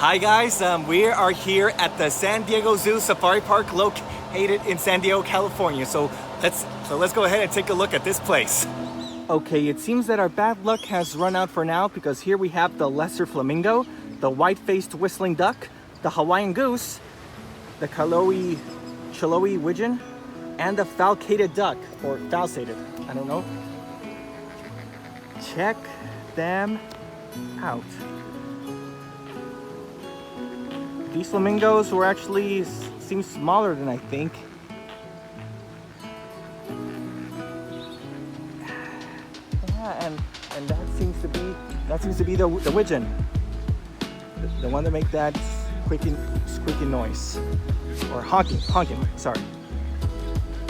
Hi guys, we are here at the San Diego Zoo Safari Park located in San Diego, California. So let's go ahead and take a look at this place. Okay, it seems that our bad luck has run out for now because here we have the lesser flamingo, the white-faced whistling duck, the Hawaiian goose, the Chiloe widgeon, and the falcated duck, or falcated, I don't know. Check them out. These flamingos were actually seem smaller than I think. Yeah, and that seems to be the widgeon, the one that make that squeaking noise, or honking. Sorry.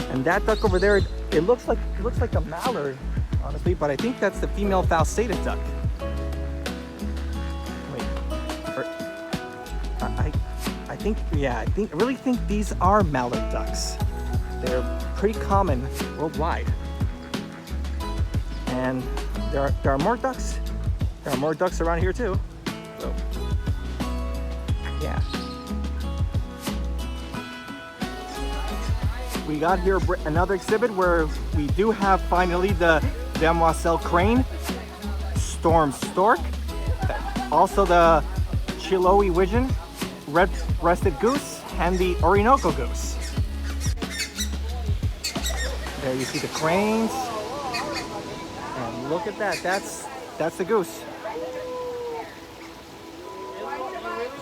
And that duck over there, it looks like a mallard, honestly, but I think that's the female falcated duck. I really think these are mallard ducks. They're pretty common worldwide. And there are more ducks. There are more ducks around here too. So, yeah. We got here another exhibit where we do have finally the demoiselle crane, storm stork, also the Chiloe widgeon, red-breasted goose, and the Orinoco goose. There you see the cranes, and look at that. That's the goose.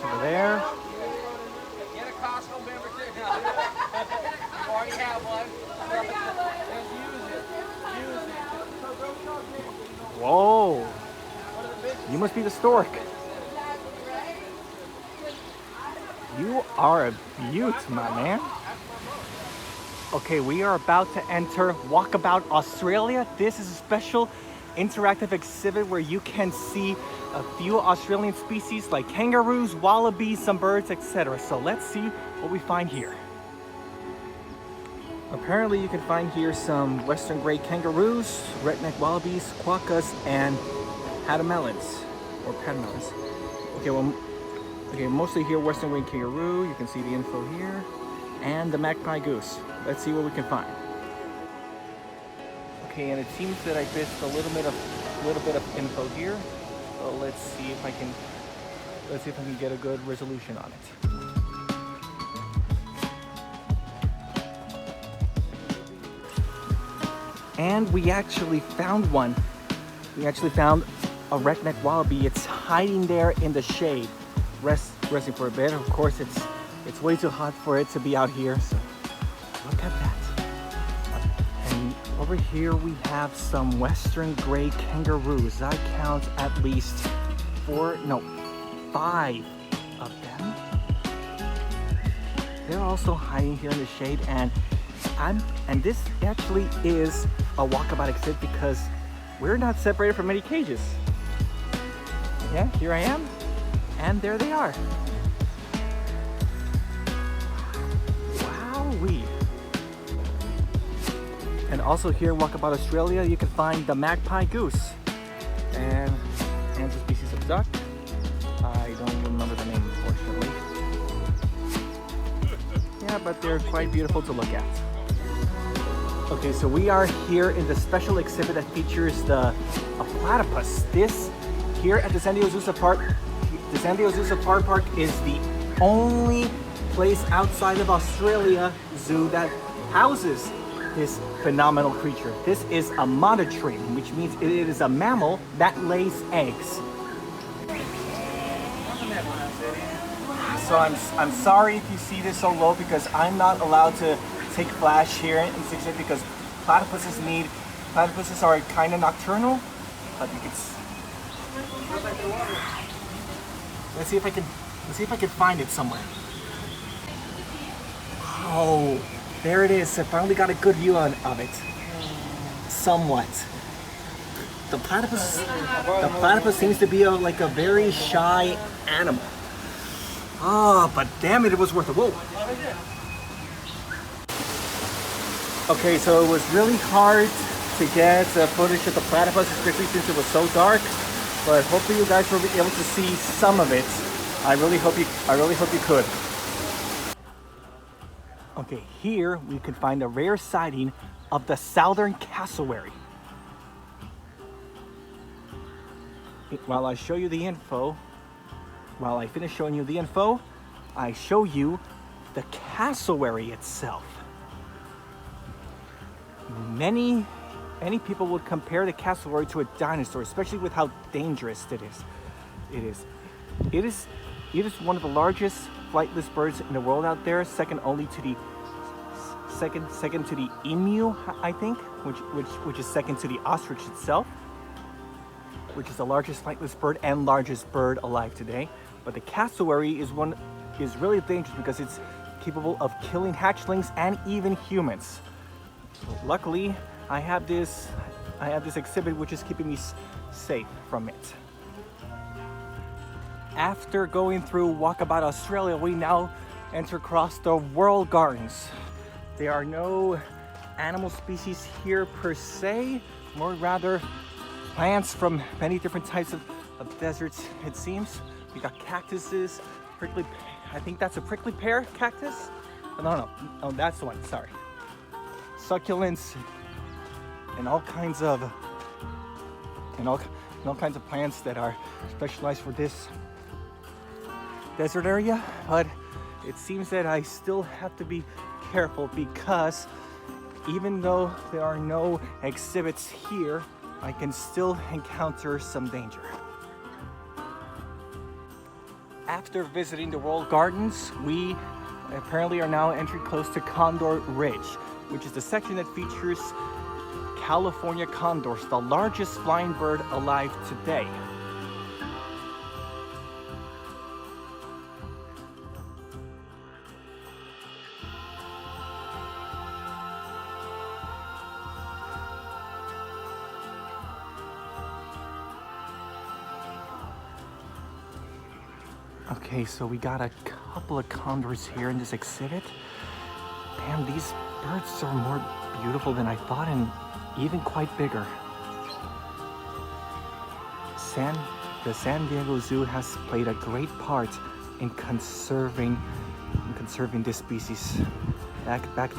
Over there. Get a Costco membership. You already have one. Use it. Whoa! You must be the stork. You are a beaut, my man. Okay, we are about to enter Walkabout Australia. This is a special interactive exhibit where you can see a few Australian species like kangaroos, wallabies, some birds, etc. So let's see what we find here. Apparently you can find here some western grey kangaroos, redneck wallabies, quokkas, and patamelons, or patamelons. Okay, mostly here western grey kangaroo. You can see the info here, and the magpie goose. Let's see what we can find. Okay, and it seems that I missed a little bit of info here. So let's see if I can get a good resolution on it. And we actually found one. We actually found a redneck wallaby. It's hiding there in the shade, resting for a bit. Of course, it's way too hot for it to be out here. So look at that. And over here we have some western gray kangaroos. I count at least 5 of them. They're also hiding here in the shade, and this actually is a walkabout exhibit because we're not separated from any cages. Yeah, here I am, and there they are. Wowee. And also here in Walkabout Australia, you can find the magpie goose and a species of duck. I don't remember the name, unfortunately. Yeah, but they're quite beautiful to look at. Okay, so we are here in the special exhibit that features a platypus. This here at the San Diego Zoo Safari Park is the only place outside of Australia zoo that houses this phenomenal creature. This is a monotreme, which means it is a mammal that lays eggs. So I'm sorry if you see this so low because I'm not allowed to take flash here in 6 because platypuses are kind of nocturnal, but you can. Let's see if I can find it somewhere. Oh, there it is. I finally got a good view of it. Somewhat. The platypus seems to be like a very shy animal. Oh, but damn it was worth it. Whoa. Okay, so it was really hard to get footage of the platypus, especially since it was so dark. But hopefully you guys will be able to see some of it. I really hope you could. Okay, here we can find a rare sighting of the southern cassowary. While I show you the info, while I finish showing you the info, I show you the cassowary itself. Many people would compare the cassowary to a dinosaur, especially with how dangerous it is. It is one of the largest flightless birds in the world out there, second to the emu, I think, which is second to the ostrich itself, which is the largest flightless bird and largest bird alive today. But the cassowary is really dangerous because it's capable of killing hatchlings and even humans. Luckily, I have this exhibit which is keeping me safe from it. After going through Walkabout Australia, we now enter across the World Gardens. There are no animal species here per se, more rather plants from many different types of deserts, it seems. We got cactuses, I think that's a prickly pear cactus? No, that's the one, sorry. Succulents, and all kinds of plants that are specialized for this desert area. But it seems that I still have to be careful because even though there are no exhibits here, I can still encounter some danger. After visiting the World Gardens, we apparently are now entering close to Condor Ridge, which is the section that features California condors, the largest flying bird alive today. Okay, so we got a couple of condors here in this exhibit. Damn, these birds are more beautiful than I thought and even quite bigger. The San Diego Zoo has played a great part in conserving this species. Back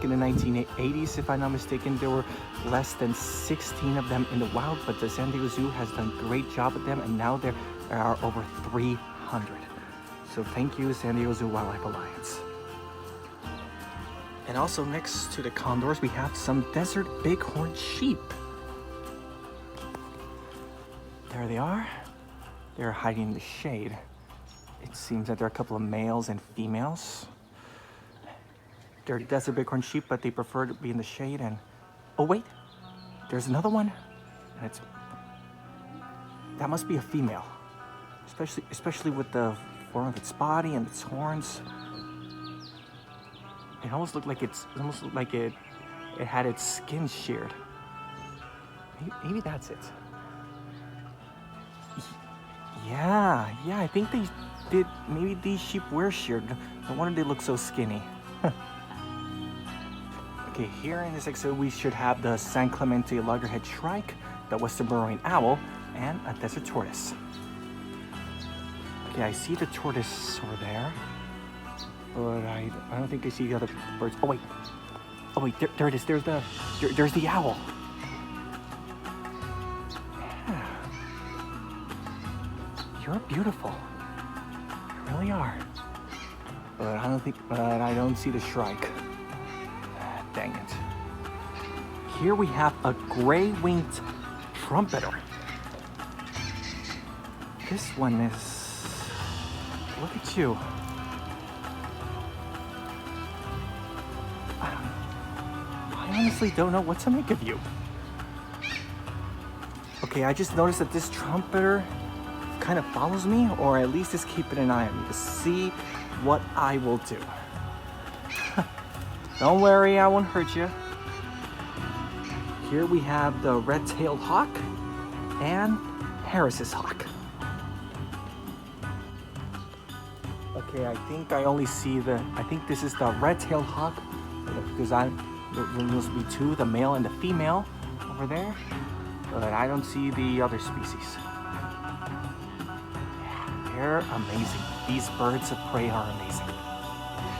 in the 1980s, if I'm not mistaken, there were less than 16 of them in the wild, but the San Diego Zoo has done a great job with them, and now there are over 300. So thank you, San Diego Zoo Wildlife Alliance. And also next to the condors, we have some desert bighorn sheep. There they are. They're hiding in the shade. It seems that there are a couple of males and females. They're desert bighorn sheep, but they prefer to be in the shade. And oh wait, there's another one. And that must be a female, especially with the form of its body and its horns. It almost looked like it had its skin sheared. Maybe that's it. Yeah, I think they did. Maybe these sheep were sheared. No wonder they look so skinny. Okay, here in this exhibit we should have the San Clemente loggerhead shrike, the western burrowing owl, and a desert tortoise. Okay, I see the tortoise over there, but I don't think I see the other birds. Oh wait, there it is. There's the owl. Yeah. You're beautiful. You really are. But I don't see the shrike. Dang it. Here we have a gray-winged trumpeter. This one is... Look at you. I honestly don't know what to make of you. Okay, I just noticed that this trumpeter kind of follows me, or at least is keeping an eye on me to see what I will do. Don't worry, I won't hurt you. Here we have the red-tailed hawk and Harris's hawk. Okay, I think I only see I think this is the red-tailed hawk, because there must be two, the male and the female over there, but I don't see the other species. Yeah, they're amazing. These birds of prey are amazing.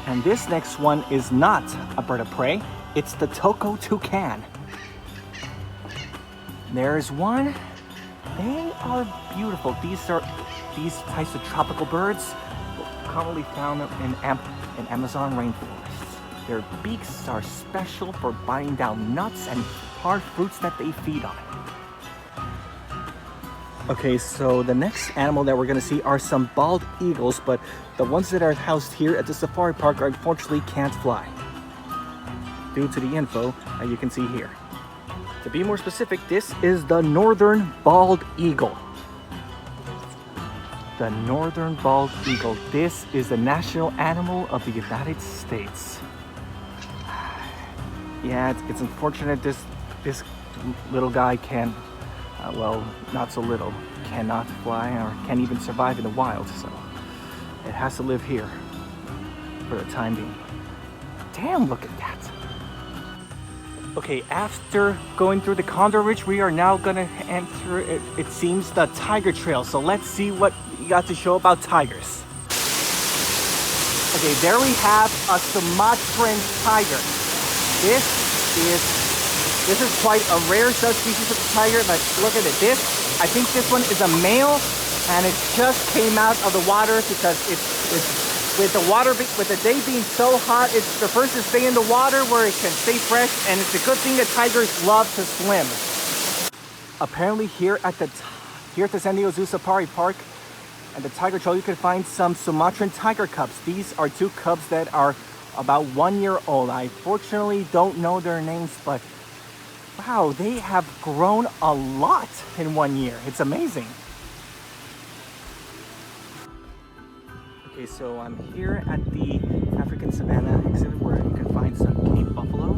And this next one is not a bird of prey. It's the Toko toucan. There's one. They are beautiful. These types of tropical birds commonly found in Amazon rainforests. Their beaks are special for biting down nuts and hard fruits that they feed on. Okay, so the next animal that we're gonna see are some bald eagles, but the ones that are housed here at the safari park unfortunately can't fly due to the info that you can see here. To be more specific, this is the northern bald eagle. The northern bald eagle. This is the national animal of the United States. Yeah, it's unfortunate this little guy can, well, not so little, cannot fly or can't even survive in the wild, so it has to live here for the time being. Damn, look at that. Okay, after going through the Condor Ridge, we are now gonna enter, it seems, the Tiger Trail. So let's see what you got to show about tigers. Okay, there we have a Sumatran tiger. This is quite a rare subspecies of tiger, but look at it. I think this one is a male, and it just came out of the water because it's with the day being so hot, it's the first to stay in the water where it can stay fresh, and it's a good thing that tigers love to swim. Apparently here at the Escondido Zoo Safari Park and the Tiger Trail, you can find some Sumatran tiger cubs. These are two cubs that are about 1 year old. I fortunately don't know their names, but wow, they have grown a lot in 1 year. It's amazing. Okay, so I'm here at the African Savannah exhibit where you can find some Cape buffalo,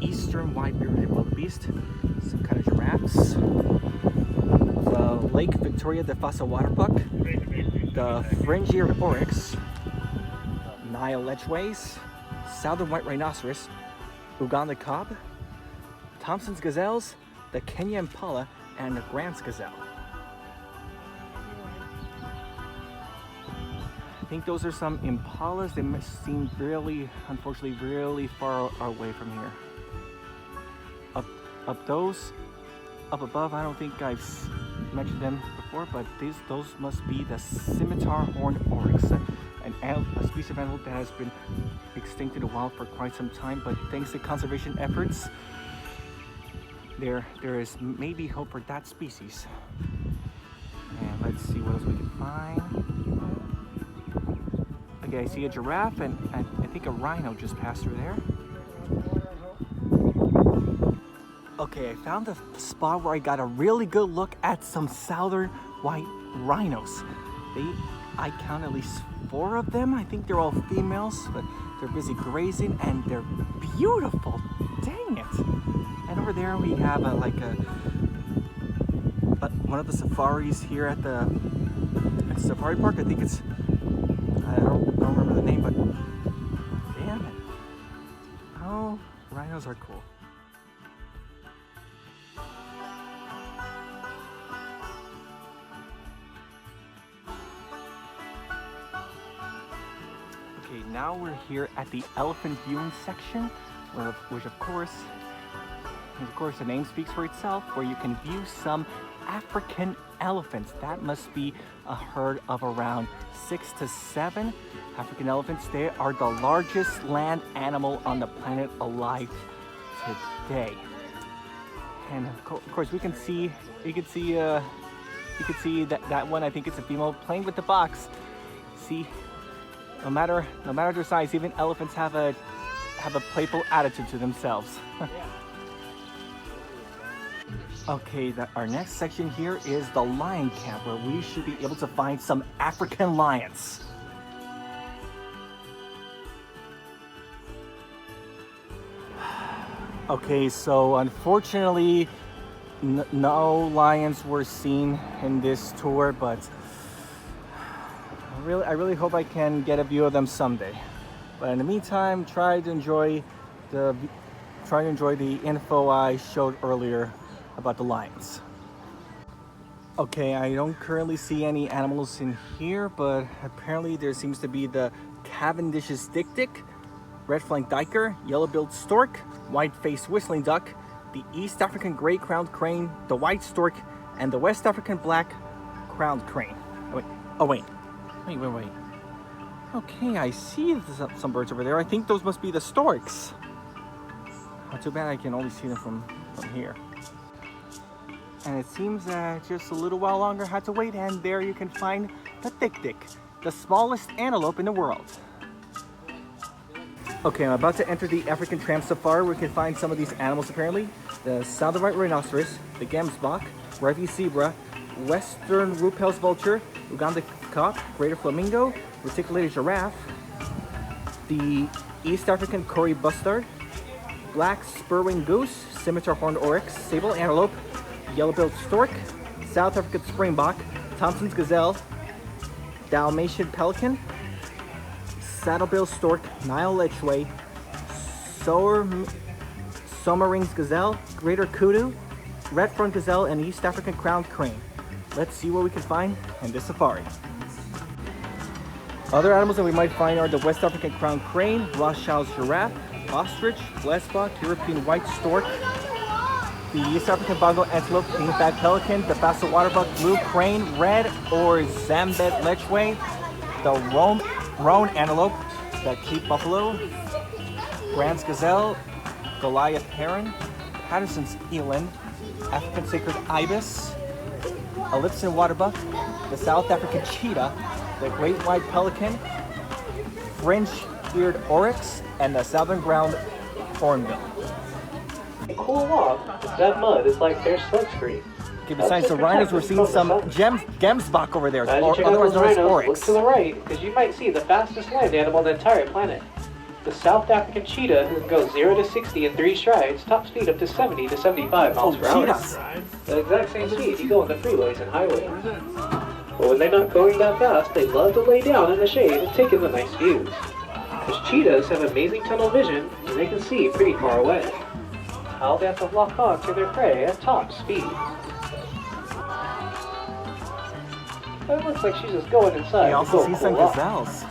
eastern white-bearded wildebeest, some kind of giraffes, the Lake Victoria de Fassa water buck, the fringe-eared oryx, Nile lechways, southern white rhinoceros, Uganda cob, Thompson's gazelles, the Kenya impala, and the Grant's gazelle. I think those are some impalas. They must seem really, unfortunately, really far away from here. Up above, I don't think I've mentioned them before, but those must be the scimitar horned oryx, a species of animal that has been extinct in the wild for quite some time, but thanks to conservation efforts, there is maybe hope for that species. And let's see what else we can find. Okay, I see a giraffe and I think a rhino just passed through there. Okay, I found a spot where I got a really good look at some southern white rhinos. I count at least 4 of them. I think they're all females, but they're busy grazing and they're beautiful. Dang it. And over there we have one of the safaris here at the safari park. I think it's, I don't remember the name, but damn it. Oh, rhinos are cool. Okay, now we're here at the elephant viewing section, which of course the name speaks for itself, where you can view some African elephants. That must be a herd of around 6 to 7 African elephants. They are the largest land animal on the planet alive today. And of course you can see that one. I think it's a female playing with the box. See, no matter their size, even elephants have a playful attitude to themselves. Okay, our next section here is the lion camp, where we should be able to find some African lions. Okay, so unfortunately, no lions were seen in this tour, but I really hope I can get a view of them someday. But in the meantime, try to enjoy the info I showed earlier about the lions. Okay, I don't currently see any animals in here, but apparently there seems to be the Cavendish's dik-dik, red-flanked duiker, yellow-billed stork, white-faced whistling duck, the East African gray-crowned crane, the white stork, and the West African black-crowned crane. Wait. Okay, I see some birds over there. I think those must be the storks. Oh, too bad I can only see them from here. And it seems that just a little while longer I had to wait, and there you can find the dik-dik, the smallest antelope in the world. Okay, I'm about to enter the African tram safari where we can find some of these animals apparently. The southern white rhinoceros, the gemsbok, Rive zebra, western Ruppel's vulture, Uganda cock, greater flamingo, reticulated giraffe, the East African Kori bustard, black spur-winged goose, scimitar horned oryx, sable antelope, yellow-billed stork, South African springbok, Thompson's gazelle, Dalmatian pelican, saddlebill stork, Nile lechwe, Soemmerring's gazelle, greater kudu, red-front gazelle, and East African crowned crane. Let's see what we can find in this safari. Other animals that we might find are the West African crowned crane, Rothschild's giraffe, ostrich, blessbok, European white stork, the East African bongo antelope, greenback pelican, the Basso waterbuck, blue crane, red or Zambet lechwe, the roan antelope, the Cape buffalo, Grant's gazelle, Goliath heron, Patterson's eland, African sacred ibis, Ellipson waterbuck, the South African cheetah, the great white pelican, fringe-eared oryx, and the southern ground hornbill. Cool off. That mud is like their sunscreen. Okay, besides the rhinos, we're seeing some gemsbok over there, As you or check out otherwise those known as rhinos, oryx. look to the right, because you might see the fastest land animal on the entire planet. The South African cheetah, who can go 0 to 60 in 3 strides, top speed up to 70 to 75 miles per hour. Cheetahs. The exact same speed you go on the freeways and highways. But when they're not going that fast, they love to lay down in the shade and take in the nice views. Because cheetahs have amazing tunnel vision, and they can see pretty far away. How they have to lock on to their prey at top speed. It looks like she's just going inside. We also see some gazelles.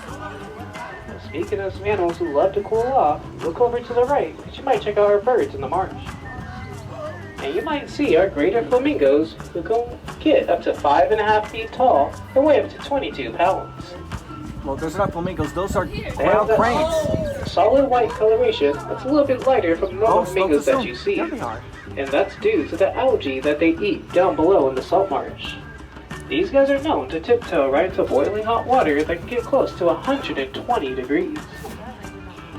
Speaking of some animals who love to cool off, look over to the right, because you might check out our birds in the marsh. And you might see our greater flamingos, who can get up to 5.5 feet tall and weigh up to 22 pounds. Well, those are not flamingos, those are They have brown that cranes. solid white coloration that's a little bit lighter from the normal flamingos that you see. There they are. And that's due to the algae that they eat down below in the salt marsh. These guys are known to tiptoe right into boiling hot water that can get close to 120 degrees.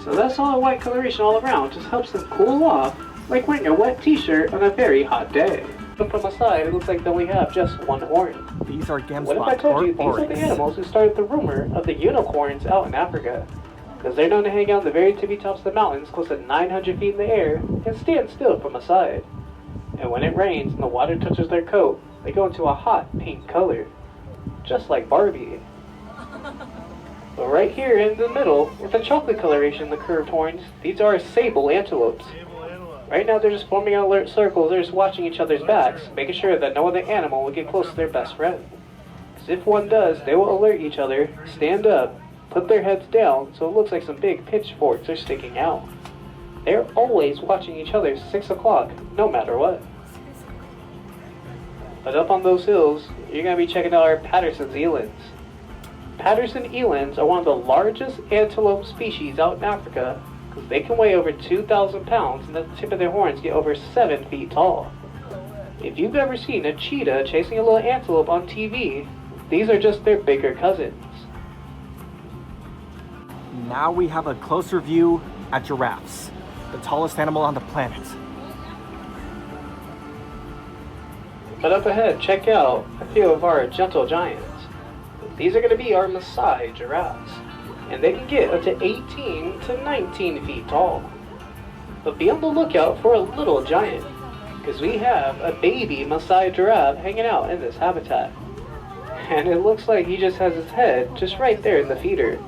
So that solid white coloration all around just helps them cool off, like wearing a wet t-shirt on a very hot day. But from the side, it looks like they only have just one horn. These are What if I gemsbok told or you these are the oryx. animals who started the rumor of the unicorns out in Africa? Because they're known to hang out in the very tippy tops of the mountains close to 900 feet in the air and stand still from the side. And when it rains and the water touches their coat, they go into a hot pink color. Just like Barbie. But right here in the middle, with the chocolate coloration in the curved horns, these are sable antelopes. Right now they're just forming alert circles, they're just watching each other's backs, making sure that no other animal will get close to their best friend. Because if one does, they will alert each other, stand up, put their heads down, so it looks like some big pitchforks are sticking out. They're always watching each other 6 o'clock, no matter what. But up on those hills, you're going to be checking out our Patterson's elands. Patterson elands are one of the largest antelope species out in Africa, because they can weigh over 2,000 pounds and the tip of their horns get over 7 feet tall. If you've ever seen a cheetah chasing a little antelope on TV, these are just their bigger cousins. Now we have a closer view at giraffes, the tallest animal on the planet. But up ahead, check out a few of our gentle giants. These are going to be our Maasai giraffes, and they can get up to 18 to 19 feet tall. But be on the lookout for a little giant, because we have a baby Maasai giraffe hanging out in this habitat. And it looks like he just has his head just right there in the feeder,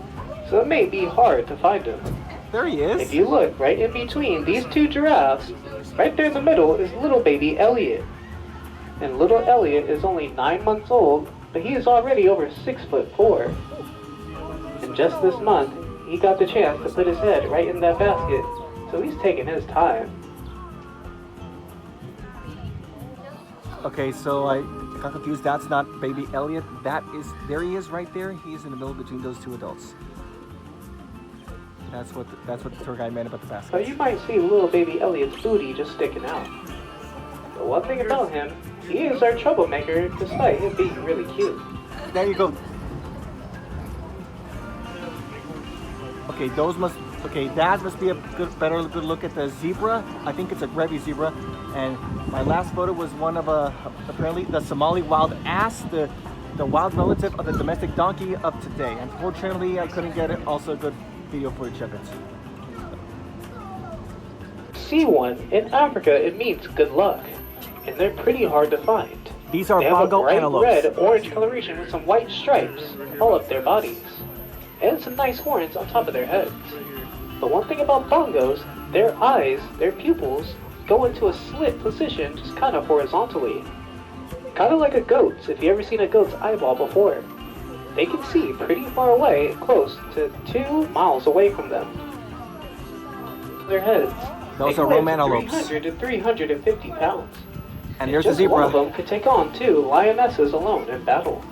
so it may be hard to find him. There he is. If you look right in between these two giraffes, right there in the middle is little baby Elliot. And little Elliot is only 9 months old, but he is already over 6'4". And just this month, he got the chance to put his head right in that basket, so he's taking his time. Okay, so I got confused. That's not baby Elliot. That is, there he is right there. He's in the middle between those two adults. That's what the tour guide meant about the basket. So you might see little baby Elliot's booty just sticking out. The one thing about him, he is our troublemaker despite him being really cute. There you go. Okay, that must be a better look at the zebra. I think it's a Grevy's zebra. And my last photo was one of apparently the Somali wild ass, the wild relative of the domestic donkey of today. Unfortunately, I couldn't get it. Also, good video footage of it. See one in Africa, it means good luck, and they're pretty hard to find. These are they have bongo a bright antelopes. red-orange coloration with some white stripes all up their bodies, and some nice horns on top of their heads. But one thing about bongos, their eyes, their pupils, go into a slit position just kind of horizontally. Kind of like a goat's, if you ever seen a goat's eyeball before. They can see pretty far away and close to 2 miles away from them. Their heads. Those are Roman antelopes. 300 to 350 pounds. And there's the just zebra. One of them could take on 2 lionesses alone in battle.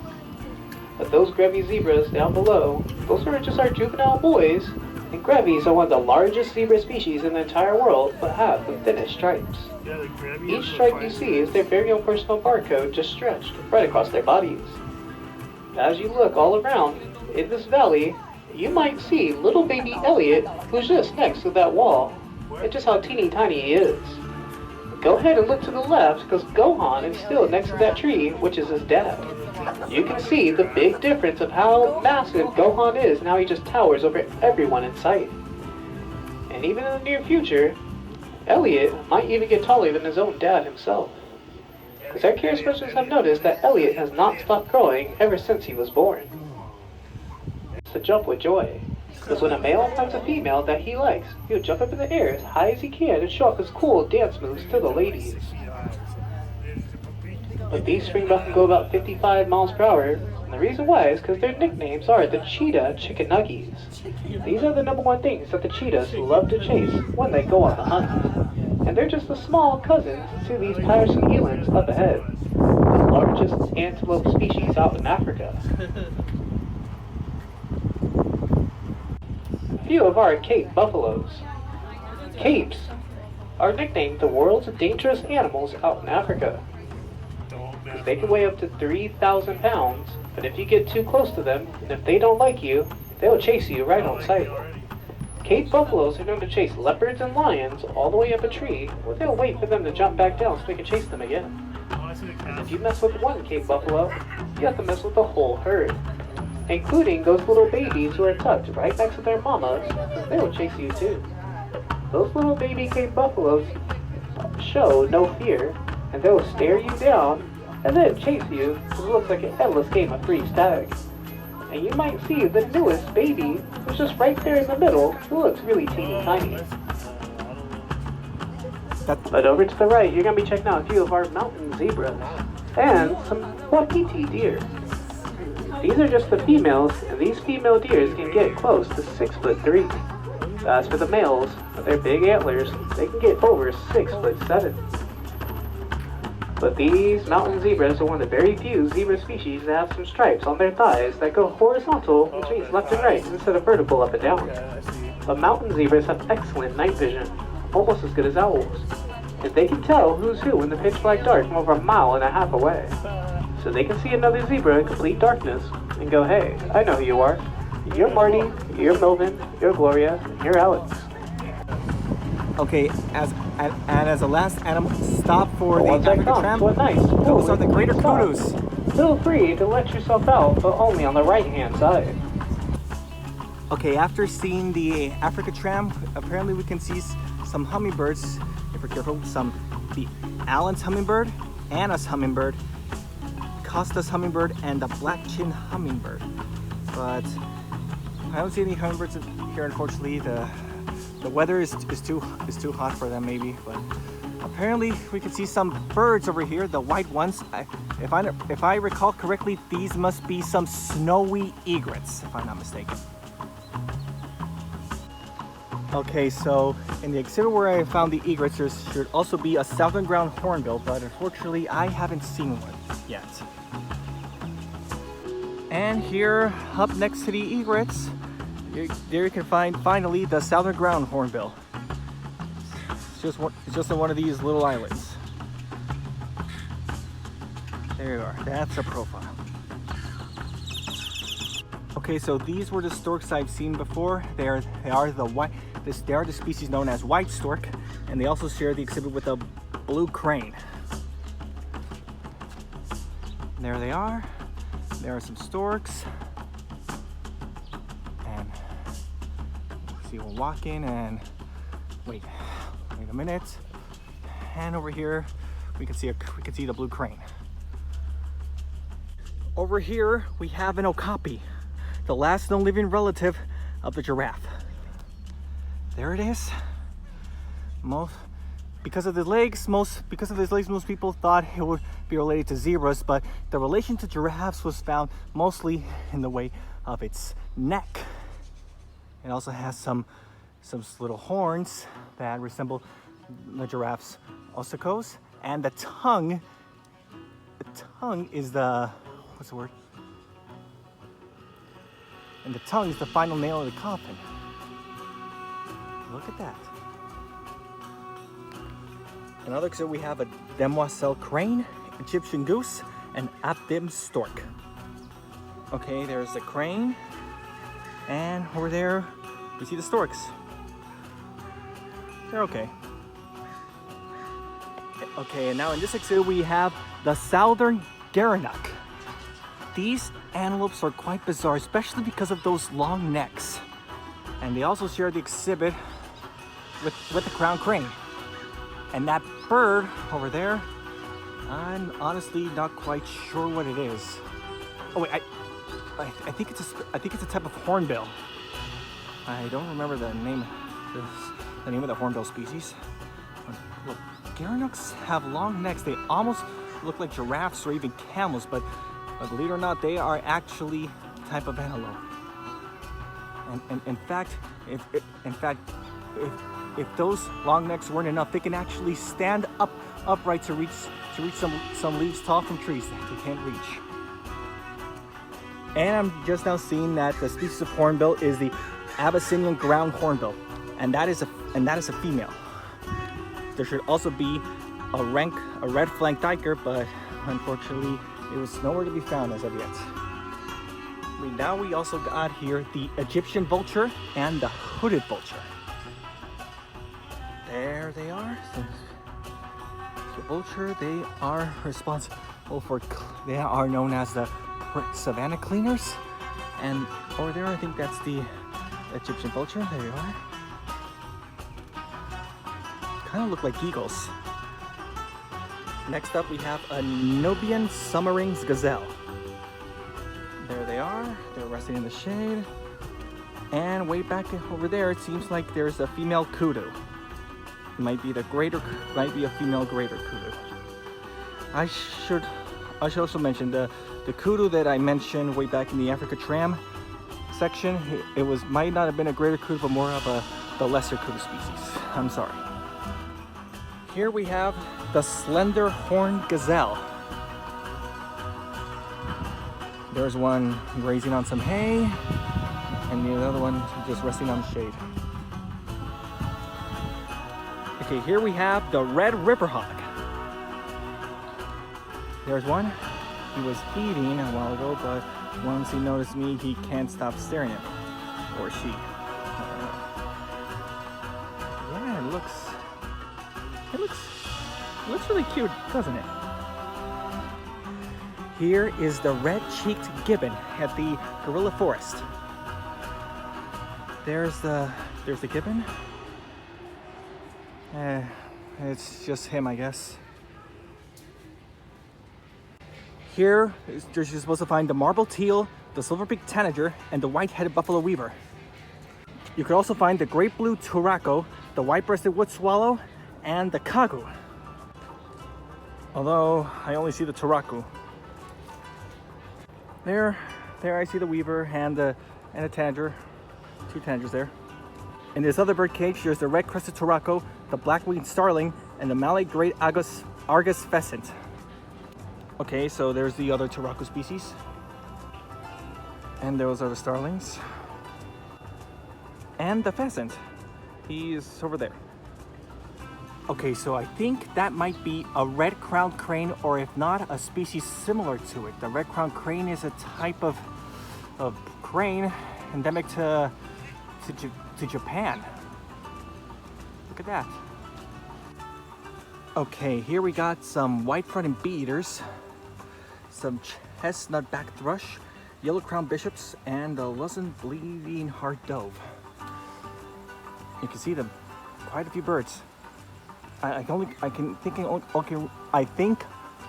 But those Grevy zebras down below, those are just our juvenile boys. And Grevies are one of the largest zebra species in the entire world, but have the thinnest stripes. Each stripe you see is their very own personal barcode just stretched right across their bodies. As you look all around in this valley, you might see little baby Elliot, who's just next to that wall, and just how teeny tiny he is. Go ahead and look to the left, because Gohan is still next to that tree, which is his dad. You can see the big difference of how massive Gohan is and how he just towers over everyone in sight. And even in the near future, Elliot might even get taller than his own dad himself. Because our care specialists have noticed that Elliot has not stopped growing ever since he was born. It's to jump with joy. Because when a male finds a female that he likes, he'll jump up in the air as high as he can and show off his cool dance moves to the ladies. But these springbuck can go about 55 miles per hour, and the reason why is because their nicknames are the cheetah chicken nuggies. These are the #1 things that the cheetahs love to chase when they go on the hunt. And they're just the small cousins to these tiresome elands up ahead, the largest antelope species out in Africa. A few of our Cape buffaloes. Capes are nicknamed the world's dangerous animals out in Africa. They can weigh up to 3,000 pounds, but if you get too close to them, and if they don't like you, they'll chase you right on sight. Cape buffaloes are known to chase leopards and lions all the way up a tree, or they'll wait for them to jump back down so they can chase them again. And if you mess with one Cape buffalo, you have to mess with the whole herd, including those little babies who are tucked right next to their mamas. They'll chase you too. Those little baby Cape buffaloes show no fear, and they'll stare you down and then chase you because it looks like an endless game of freeze tag. And you might see the newest baby, who's just right there in the middle, who looks really teeny tiny. But over to the right, you're going to be checking out a few of our mountain zebras and some wapiti deer. These are just the females, and these female deers can get close to 6'3". As for the males, with their big antlers, they can get over 6'7". But these mountain zebras are one of the very few zebra species that have some stripes on their thighs that go horizontal, which means left and right, instead of vertical up and down. But mountain zebras have excellent night vision, almost as good as owls. And they can tell who's who in the pitch black dark from over 1.5 miles away. So they can see another zebra in complete darkness and go, hey, I know who you are. You're Marty, you're Melvin, you're Gloria, and you're Alex. Okay, as a last animal stop for the Africa tram, nice. those are the greater kudos. Feel free to let yourself out, but only on the right-hand side. Okay, after seeing the Africa tram, apparently we can see some hummingbirds, if we're careful, the Allen's hummingbird, Anna's hummingbird, Costa's hummingbird, and the black-chin hummingbird. But I don't see any hummingbirds here, unfortunately. The weather is too hot for them, maybe. But Apparently, we can see some birds over here, the white ones. If I recall correctly, these must be some snowy egrets, if I'm not mistaken. Okay, so in the exhibit where I found the egrets, there should also be a southern ground hornbill, but unfortunately, I haven't seen one yet. And here, up next to the egrets, there you can find finally the southern ground hornbill. It's just on one of these little islands. There you are. That's a profile. Okay, so these were the storks I've seen before. They are the species known as white stork, and they also share the exhibit with a blue crane. And there they are. There are some storks. And see, we'll walk in and wait a minute. And over here, we can see the blue crane. Over here, we have an okapi, the last known living relative of the giraffe. There it is. Because of his legs, most people thought it would be related to zebras, but the relation to giraffes was found mostly in the way of its neck. It also has some little horns that resemble the giraffe's ossicles, and the tongue is the, what's the word? And the tongue is the final nail of the coffin. Look at that. Another exhibit, we have a demoiselle crane, Egyptian goose, and Abdim stork. Okay, there's the crane, and over there we see the storks. They're okay. Okay, and now in this exhibit we have the southern gerenuk. These antelopes are quite bizarre, especially because of those long necks. And they also share the exhibit with the crown crane. And that bird over there, I'm honestly not quite sure what it is. Oh wait, I think it's a type of hornbill. I don't remember the name of the hornbill species. Look, gerenuks have long necks. They almost look like giraffes or even camels, but believe it or not, they are actually a type of antelope. And in fact, if those long necks weren't enough, they can actually stand upright to reach some leaves tall from trees that they can't reach. And I'm just now seeing that the species of hornbill is the Abyssinian ground hornbill, and that is a female. There should also be a red flanked duiker, but unfortunately it was nowhere to be found as of yet. Now we also got here the Egyptian vulture and the hooded vulture. There they are. So vulture, they are responsible for, they are known as the savannah cleaners. And over there, I think that's the Egyptian vulture. There you are. Kind of look like eagles. Next up, we have a Nubian summer-ring's gazelle. There they are. They're resting in the shade. And way back over there, it seems like there's a female kudu. It might be a female greater kudu. I should also mention the kudu that I mentioned way back in the Africa tram section. It might not have been a greater kudu, but more of the lesser kudu species. I'm sorry. Here we have the slender horned gazelle. There's one grazing on some hay, and the other one just resting on the shade. Okay, here we have the red river hog. There's one. He was eating a while ago, but once he noticed me, he can't stop staring at me. Or she. Yeah, it looks really cute, doesn't it? Here is the red-cheeked gibbon at the gorilla forest. There's the gibbon. It's just him, I guess. Here, you're supposed to find the marble teal, the silver-beaked tanager, and the white-headed buffalo weaver. You could also find the great blue turaco, the white-breasted wood swallow, and the kagu. Although I only see the turaku. There I see the weaver and a tanager. 2 tanagers there. In this other bird cage, there's the red-crested turaco, the black-winged starling, and the Malay great Argus pheasant. Okay, so there's the other turaco species. And those are the starlings. And the pheasant. He's over there. Okay, so I think that might be a red-crowned crane, or if not, a species similar to it. The red-crowned crane is a type of crane endemic to Japan. Look at that. Okay, here we got some white-fronted bee-eaters, some chestnut-back thrush, yellow-crowned bishops, and a Luzon bleeding heart dove. You can see them, quite a few birds. I think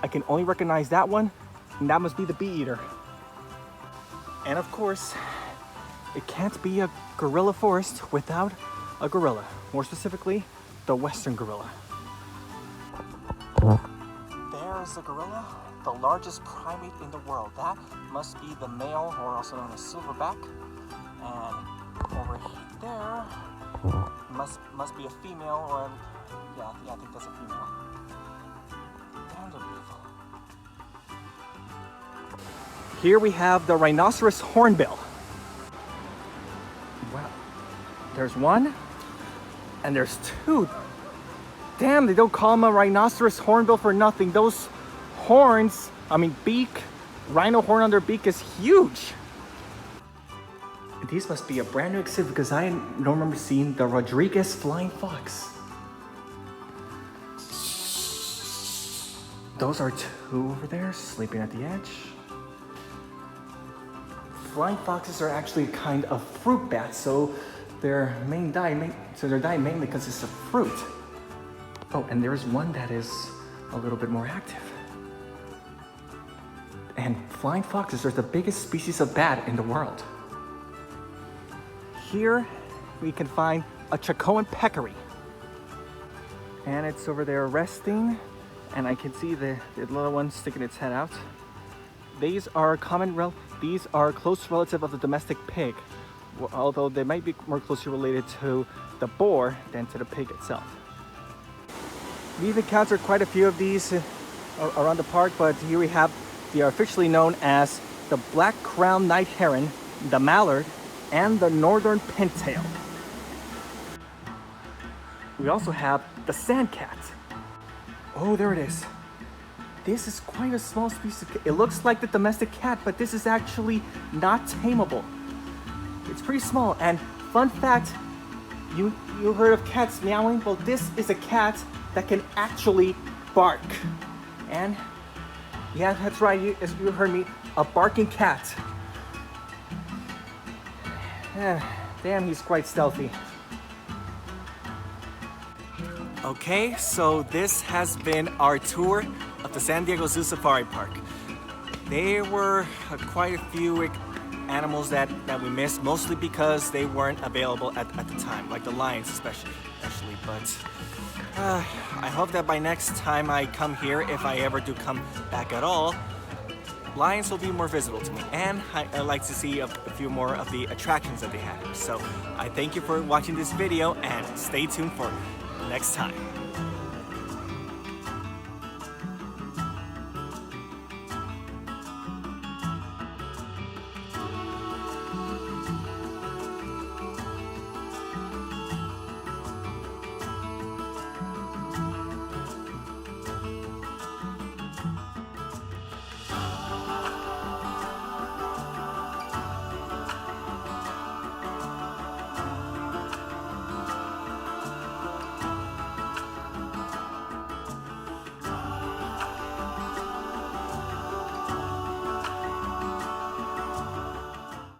I can only recognize that one, and that must be the bee-eater. And of course, it can't be a gorilla forest without a gorilla. More specifically, the western gorilla. There's the gorilla, the largest primate in the world. That must be the male, or also known as silverback. And over there must be a female, or yeah, I think that's a female. And they're beautiful. Here we have the rhinoceros hornbill. Wow, there's one, and there's 2. Damn, they don't call him a rhinoceros hornbill for nothing. Those horns, beak, rhino horn on their beak is huge. These must be a brand new exhibit because I don't remember seeing the Rodriguez flying fox. Those are 2 over there sleeping at the edge. Flying foxes are actually a kind of fruit bat, so their diet mainly consists of fruit. Oh, and there's one that is a little bit more active. And flying foxes are the biggest species of bat in the world. Here we can find a Chacoan peccary. And it's over there resting, and I can see the little one sticking its head out. These are close relative of the domestic pig, although they might be more closely related to the boar than to the pig itself. We've encountered quite a few of these around the park, but here we have, they are officially known as the black-crowned night heron, the mallard, and the northern pintail. We also have the sand cat. Oh, there it is. This is quite a small species. It looks like the domestic cat, but this is actually not tameable. It's pretty small, and fun fact, you heard of cats meowing? Well, this is a cat that can actually bark. And yeah, that's right, as you heard me, a barking cat. Damn, he's quite stealthy. Okay, so this has been our tour of the San Diego Zoo Safari Park. There were quite a few animals that we missed, mostly because they weren't available at the time, like the lions especially. But I hope that by next time I come here, if I ever do come back at all, lions will be more visible to me, and I like to see a few more of the attractions that they have. So I thank you for watching this video, and stay tuned for next time.